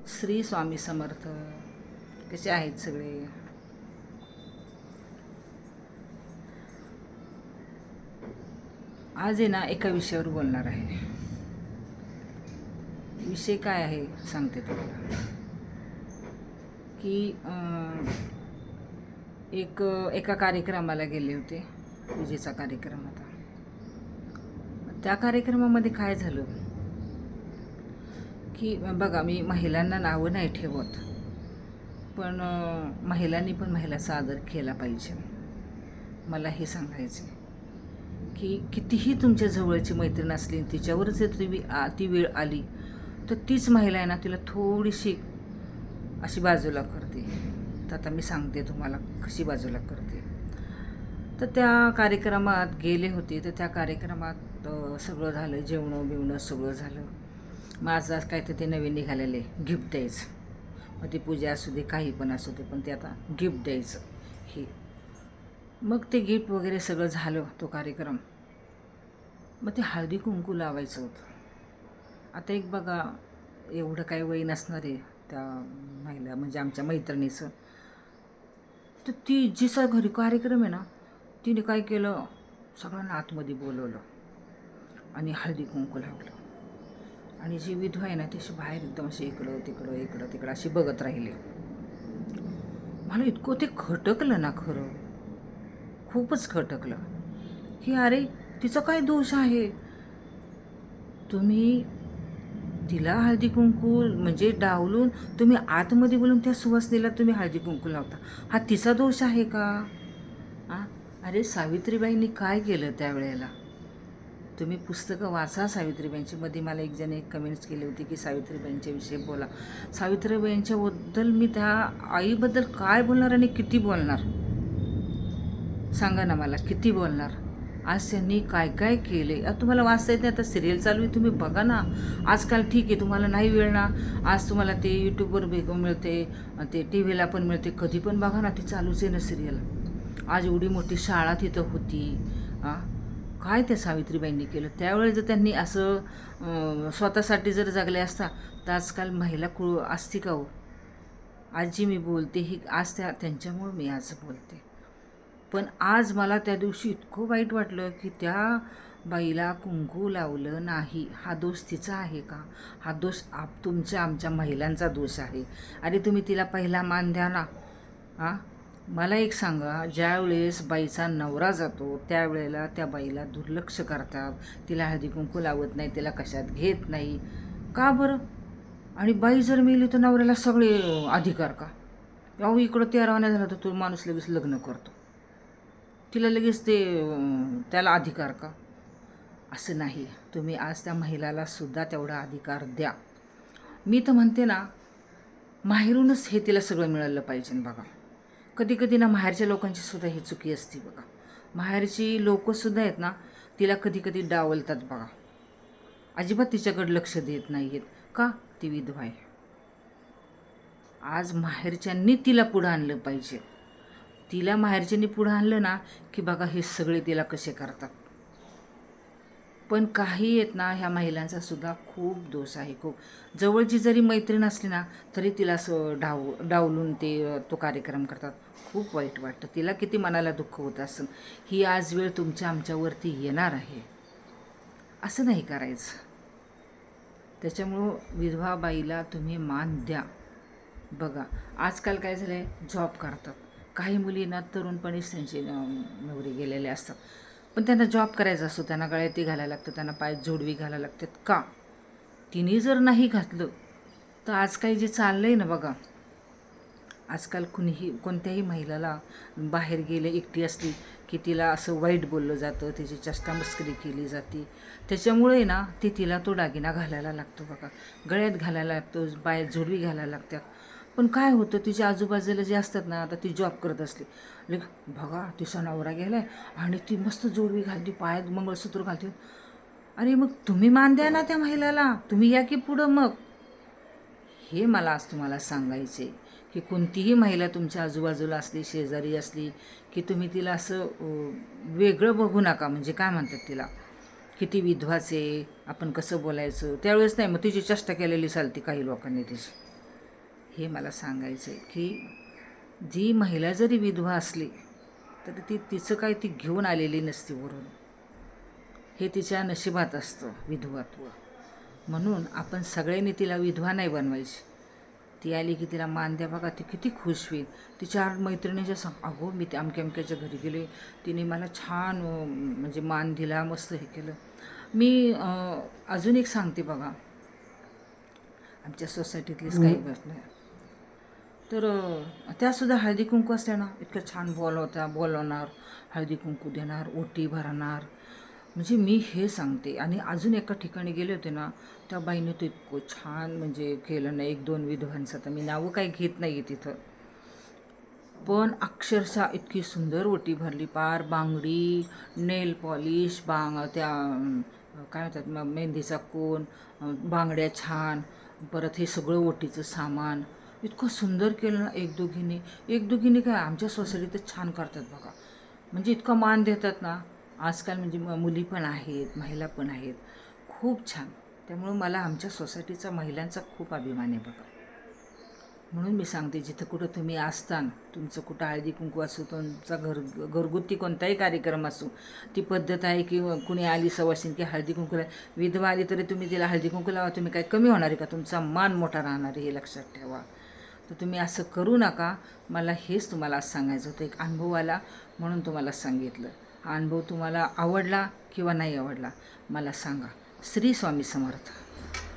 श्री स्वामी समर्थ. कसे आहेत सगळे? आज आहे ना एका विषयावर बोलणार आहे. विषय काय आहे सांगते तुम्हाला. की एका कार्यक्रमाला गेले होते. पूजेचा कार्यक्रम होता. त्या कार्यक्रमामध्ये काय झालं की बघा, मी महिलांना नावं नाही ठेवत, पण महिलांनी पण महिलाचा आदर केला पाहिजे. मला हे सांगायचं की कितीही तुमच्या जवळची मैत्रीण असली, तिच्यावर जर ती वेळ आली तर तीच महिला आहे ना, तिला थोडीशी अशी बाजूला करते. तर आता मी सांगते तुम्हाला कशी बाजूला करते. तर त्या कार्यक्रमात गेले होते. तर त्या कार्यक्रमात सगळं झालं, जेवणं बिवणं सगळं झालं. माझं काय तर ते नवीन निघालेले गिफ्ट द्यायचं. मग ती पूजा असू दे, काही पण असू दे, पण ते आता गिफ्ट द्यायचं हे. मग ते गिफ्ट वगैरे सगळं झालं, तो कार्यक्रम. मग ते हळदी कुंकू लावायचं होतं. आता एक बघा, एवढं काही वय नसणार आहे त्या महिला, म्हणजे आमच्या मैत्रिणीचं. तर ती जिचा घरी कार्यक्रम आहे ना, तिने काय केलं, सगळ्यांना आतमध्ये बोलवलं आणि हळदी कुंकू लावलं. आणि जी विधवा आहे ना, तशी बाहेर एकदम अशी इकडं तिकडं अशी बघत राहिली. मला इतकं ते खटकलं ना, खरं खूपच खटकलं की अरे, तिचा काय दोष आहे? तुम्ही तिला हळदी कुंकू म्हणजे डावलून तुम्ही आतमध्ये बोलून त्या सुवासिनीला तुम्ही हळदी कुंकू लावता, हा तिचा दोष आहे का? अरे, सावित्रीबाईंनी काय केलं त्यावेळेला? तुम्ही पुस्तकं वाचा सावित्रीबाईंची. मध्ये मला एक जण कमेंट्स केली होती की सावित्रीबाईंच्या विषयी बोला. सावित्रीबाईंच्याबद्दल मी त्या आईबद्दल काय बोलणार आणि किती बोलणार? सांगा ना मला, किती बोलणार? आज त्यांनी काय काय केले तुम्हाला वाचता येते. आता सिरियल चालू आहे, तुम्ही बघा ना. आजकाल ठीक आहे, तुम्हाला नाही वेळ ना, आज तुम्हाला ते यूट्यूबवर मिळते, ते टी व्हीला पण मिळते, कधी पण बघा ना, ती चालूच आहे ना सिरियल. आज एवढी मोठी शाळा तिथं होती. काय त्या सावित्रीबाईंनी केलं त्यावेळेस? जर त्यांनी असं स्वतःसाठी जर जगले असता तर आजकाल महिला असती का हो? आज जी मी बोलते ही आज त्यांच्यामुळं मी आज बोलते. पण आज मला त्या दिवशी इतकं वाईट वाटलं की त्या बाईला कुंकू लावलं नाही. हा दोष तिचा आहे का? हा दोष तुमच्या आमच्या महिलांचा दोष आहे. अरे, तुम्ही तिला पहिला मान द्या ना. मला एक सांगा, ज्यावेळेस बाईचा नवरा जातो त्यावेळेला त्या बाईला दुर्लक्ष करतात, तिला हळदी कुंकू लावत नाही, तिला कशात घेत नाही. का बरं? आणि बाई जर मेली तर नवऱ्याला सगळे अधिकार का? अहो, इकडं 13 महिना झाला तर तो माणूस लगेच लग्न करतो, तिला लगेच त्याला अधिकार का? असं नाही. तुम्ही आज त्या महिलाला सुद्धा तेवढा अधिकार द्या. मी तर म्हणते ना, माहेरूनच हे तिला सगळं मिळालं पाहिजे. बघा, कधी कधी ना माहेरच्या लोकांची सुद्धा ही चुकी असते. बघा, माहेरची लोकंसुद्धा आहेत ना, तिला कधी कधी डावलतात. बघा, अजिबात तिच्याकडे लक्ष देत नाही आहेत. का? ती विधवा आहे. आज माहेरच्यांनी तिला पुढं आणलं पाहिजे. तिला माहेरच्यांनी पुढं आणलं ना की बघा हे सगळे तिला कसे करतात. पण काही येत ना, ह्या महिलांचा सुद्धा खूप दोष आहे. खूप जवळची जरी मैत्रीण असली ना तरी तिला असं डावलून तो कार्यक्रम करतात. खूप वाईट वाटतं. तिला किती मनाला दुःख होत असेल. ही आज वेळ तुमच्या आमच्यावरती येणार आहे. असं नाही करायचं. त्याच्यामुळं विधवा बाईला तुम्ही मान द्या. बघा, आजकाल काय झालं आहे, जॉब करतात काही मुलींना, तरुणपणीच त्यांचे नवरे गेलेले असतात, पण त्यांना जॉब करायचा असतो. त्यांना गळ्याती घालायला लागतं, त्यांना पायात जोडवी घालायला लागतात. का? तिने जर नाही घातलं तर आज काही जे चाललं आहे ना, बघा, आजकाल कोणत्याही महिलाला बाहेर गेले एकटी असली की तिला असं वाईट बोललं जातं, तिची चेष्टामस्करी केली जाते. त्याच्यामुळे ना तिला तो दागिना घालायला लागतो. बघा, गळ्यात घालायला लागतो, पायात जोडवी घालायला लागतात. पण काय होतं, तिच्या आजूबाजूला जे असतात ना, आता ती जॉब करत असली, बघा तिचा नवरा गेला आहे आणि ती मस्त जोडवी घालते, पायात मंगळसूत्र घालते. अरे, मग तुम्ही मान द्या ना त्या महिलाला, तुम्ही या की पुढं. मग हे मला आज तुम्हाला सांगायचे की कोणतीही महिला तुमच्या आजूबाजूला असली, शेजारी असली, की तुम्ही तिला असं वेगळं बघू नका. म्हणजे काय म्हणतात तिला, किती विधवाचे आपण कसं बोलायचं त्यावेळेस नाही, मग तिची चेष्टा केलेली चालते काही लोकांनी तिची. हे मला सांगायचं आहे की जी महिला जरी विधवा असली तर तिचं काय ती घेऊन आलेली नसती वरून, हे तिच्या नशिबात असतं विधवात्व. म्हणून आपण सगळ्यांनी तिला विधवा नाही बनवायची. ती आली की तिला मान द्या. बघा ती किती खुश होईल. ती 4 मैत्रिणीच्या सांग, अगो मी ते अमक्या अमक्याच्या घरी गेले, तिने मला छान म्हणजे मान दिला, मस्त हे केलं. मी अजून एक सांगते बघा, आमच्या सोसायटीतलीच काही गोष्ट नाही. तर त्यासुद्धा हळदी कुंकू असल्या ना इतकं छान बोलवणार, हळदी कुंकू देणार, ओटी भरणार. म्हणजे मी हे सांगते. आणि अजून एका ठिकाणी गेले होते ना, त्या बाईने तो इतकं छान म्हणजे केलं ना, 1-2 विधवांचं, तर मी नावं काही घेत नाही तिथं, पण अक्षरशः इतकी सुंदर ओटी भरली. पार बांगडी, नेल पॉलिश, त्या काय म्हणतात मेहंदीचा कोन, बांगड्या छान, परत हे सगळं ओटीचं सामान इतकं सुंदर केलं ना. एक दोघींनी काय आमच्या सोसायटीतच छान करतात बघा. म्हणजे इतका मान देतात ना आजकाल. म्हणजे मुली पण आहेत, महिला पण आहेत, खूप छान. त्यामुळं मला आमच्या सोसायटीचा महिलांचा खूप अभिमान आहे बघा. म्हणून मी सांगते, जिथं कुठं तुम्ही असताना, तुमचं कुठं हळदी कुंकू असो, तुमचा घरगुती कोणताही कार्यक्रम असो, ती पद्धत आहे की कुणी आली सवासीन की हळदी कुंकूला, विधवा आली तरी तुम्ही तिला हळदी कुंकू लावा. तुम्ही काय कमी होणार आहे का? तुमचा मान मोठा राहणार आहे, हे लक्षात ठेवा. तर तुम्ही असं करू नका. मला हेच तुम्हाला आज सांगायचं होतं. एक अनुभव आला म्हणून तुम्हाला सांगितलं. हा अनुभव तुम्हाला आवडला किंवा नाही आवडला मला सांगा. श्री स्वामी समर्थ.